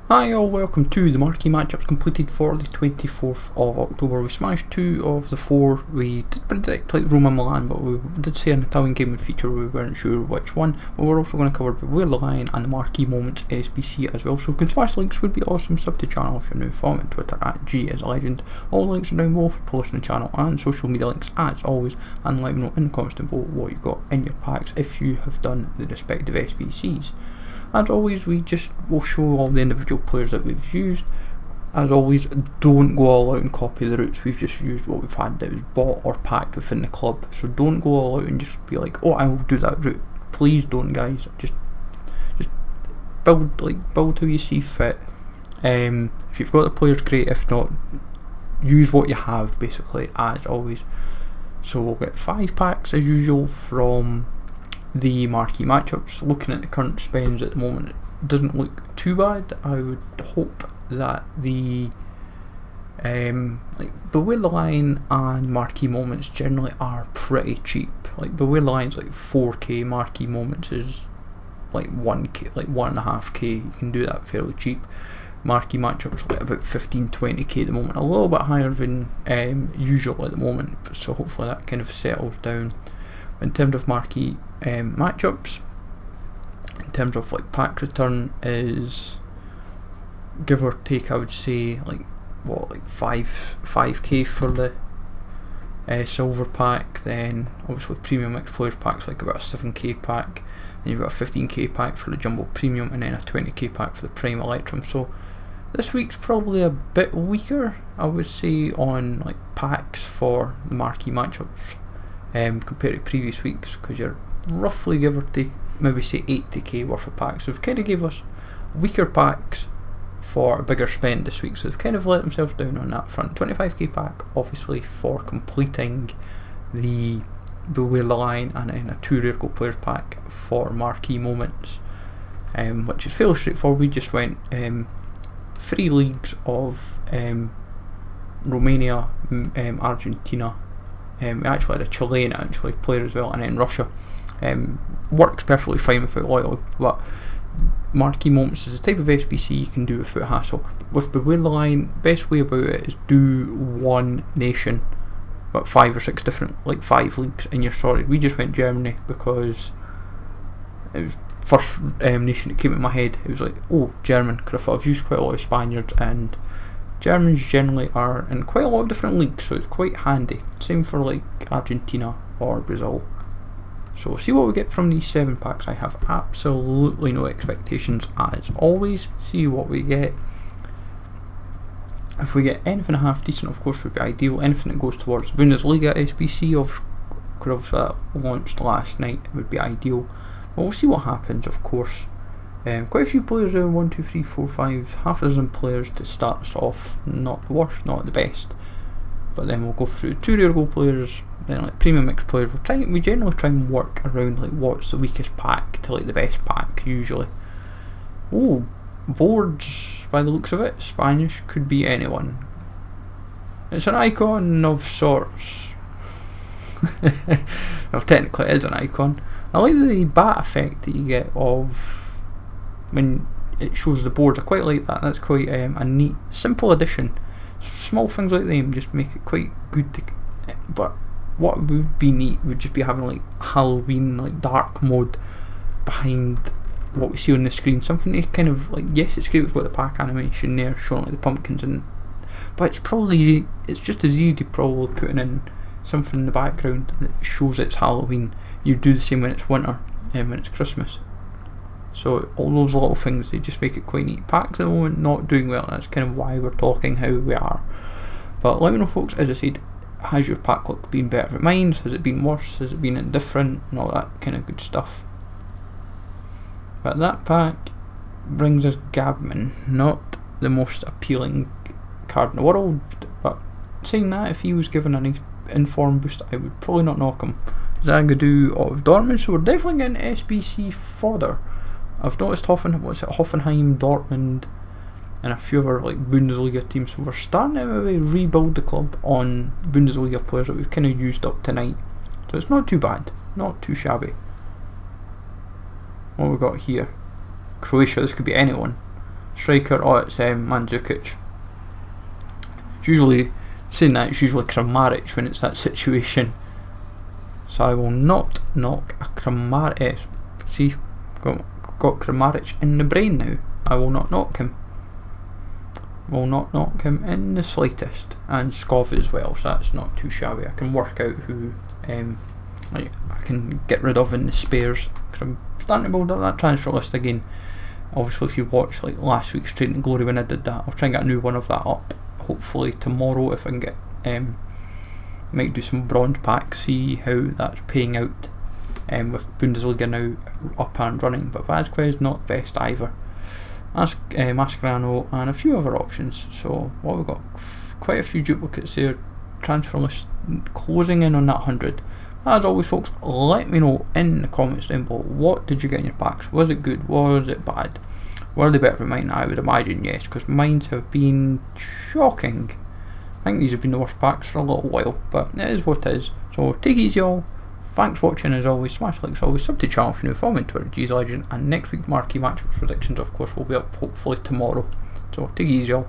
Hi all, welcome to the Marquee Matchups completed for the 24th of October. We smashed 2 of the 4. We did predict like Roma Milan, but we did say an Italian game would feature, we weren't sure which one. But we're also going to cover Beware the Lion and the Marquee Moments SBC as well. So you can smash links, would be awesome. Sub to the channel if you're new. Follow me on Twitter at GIsLegend. All links are down below for posting the channel and social media links as always. And let me know in the comments down below what you got in your packs if you have done the respective SBCs. As always, we just will show all the individual players that we've used. As always, don't go all out and copy the routes. We've just used what we've had that was bought or packed within the club. So don't go all out and just be like, oh, I will do that route. Please don't, guys. Just build how you see fit. If you've got the players, great. If not, use what you have, basically, as always. So we'll get 5 packs as usual from the Marquee Matchups. Looking at the current spends at the moment, it doesn't look too bad. I would hope that the Beware the Lion and Marquee Moments generally are pretty cheap. Like Beware the Lion's like 4k, Marquee Moments is like 1k, like 1.5k. You can do that fairly cheap. Marquee Matchups like about 15-20k at the moment, a little bit higher than usual at the moment, so hopefully that kind of settles down. In terms of Marquee Matchups, in terms of like pack return, is give or take, I would say like 5k for the silver pack. Then obviously premium mixed players packs like about a 7k pack. Then you've got a 15k pack for the jumbo premium, and then a 20k pack for the prime electrum. So this week's probably a bit weaker, I would say, on like packs for the Marquee Matchups compared to previous weeks, because you're roughly, give or take, maybe say 80k worth of packs. So they've kind of gave us weaker packs for a bigger spend this week, so they've kind of let themselves down on that front. 25k pack obviously for completing the Beware the Lion, and then a 2 rare gold players pack for Marquee Moments, which is fairly straightforward. We just went 3 leagues of Romania, Argentina, we actually had a Chilean player as well, and then Russia. Works perfectly fine without loyalty, but Marquee Moments is a type of SBC you can do without hassle. With Beware the Lion, best way about it is do one nation, but 5 or 6 different, like 5 leagues, and you're sorted. We just went Germany because it was first nation that came in my head. It was like, oh, German, because I thought I've used quite a lot of Spaniards, and Germans generally are in quite a lot of different leagues, so it's quite handy. Same for like Argentina or Brazil. So we'll see what we get from these 7 packs. I have absolutely no expectations as always. See what we get. If we get anything half decent, of course, would be ideal. Anything that goes towards Bundesliga SBC, could have launched last night, would be ideal. But we'll see what happens, of course. Quite a few players there, 1, 2, 3, 4, 5, half a dozen players to start us off. Not the worst, not the best. But then we'll go through 2 rare gold players, then like premium mixed players. We generally try and work around like what's the weakest pack to like the best pack usually. Oh, boards by the looks of it. Spanish, could be anyone. It's an icon of sorts. Well, technically it is an icon. I like the bat effect that you get of when it shows the boards. I quite like that. That's quite a neat, simple addition. Small things like them just make it quite good to. But what would be neat would just be having like Halloween, like dark mode behind what we see on the screen. Something to kind of like, yes, it's great, we've got the pack animation there showing like the pumpkins, but it's just as easy to probably putting in something in the background that shows it's Halloween. You do the same when it's winter and when it's Christmas. So all those little things, they just make it quite neat. Packs at the moment not doing well, and that's kind of why we're talking how we are. But let me know, folks, as I said, has your pack look been better than mine? Has it been worse? Has it been indifferent? And all that kind of good stuff. But that pack brings us Gabman, not the most appealing card in the world, but saying that, if he was given an inform boost, I would probably not knock him. Zagadou of Dortmund, so we're definitely getting SBC fodder. I've noticed Hoffenheim, Dortmund, and a few other like Bundesliga teams, so we're starting to maybe rebuild the club on Bundesliga players that we've kind of used up tonight. So it's not too bad, not too shabby. What we got here? Croatia, this could be anyone. Striker, oh, it's Mandzukic. It's usually, saying that, it's usually Kramaric when it's that situation. So I will not knock a Kramaric. See, got Kramaric in the brain now. I will not knock him. Will not knock him in the slightest. And Skov as well, so that's not too shabby. I can work out who I can get rid of in the spares, because I'm starting to build up that transfer list again. Obviously, if you watched like last week's Training Glory when I did that, I'll try and get a new one of that up hopefully tomorrow if I can get might do some bronze packs, see how that's paying out with Bundesliga now up and running. But Vasquez not the best either. Mascherano and a few other options. So what we've got, quite a few duplicates there. Transfer list closing in on that 100. As always, folks, let me know in the comments down below, what did you get in your packs? Was it good? Was it bad? Were they better than mine? I would imagine yes, because mine have been shocking. I think these have been the worst packs for a little while, but it is what it is. So take it easy, all. Thanks for watching as always. Smash likes always. Sub to the channel if you're new. Follow me on Twitter, G's Legend. And next week's Marquee Matchups predictions, of course, will be up hopefully tomorrow. So take it easy, all.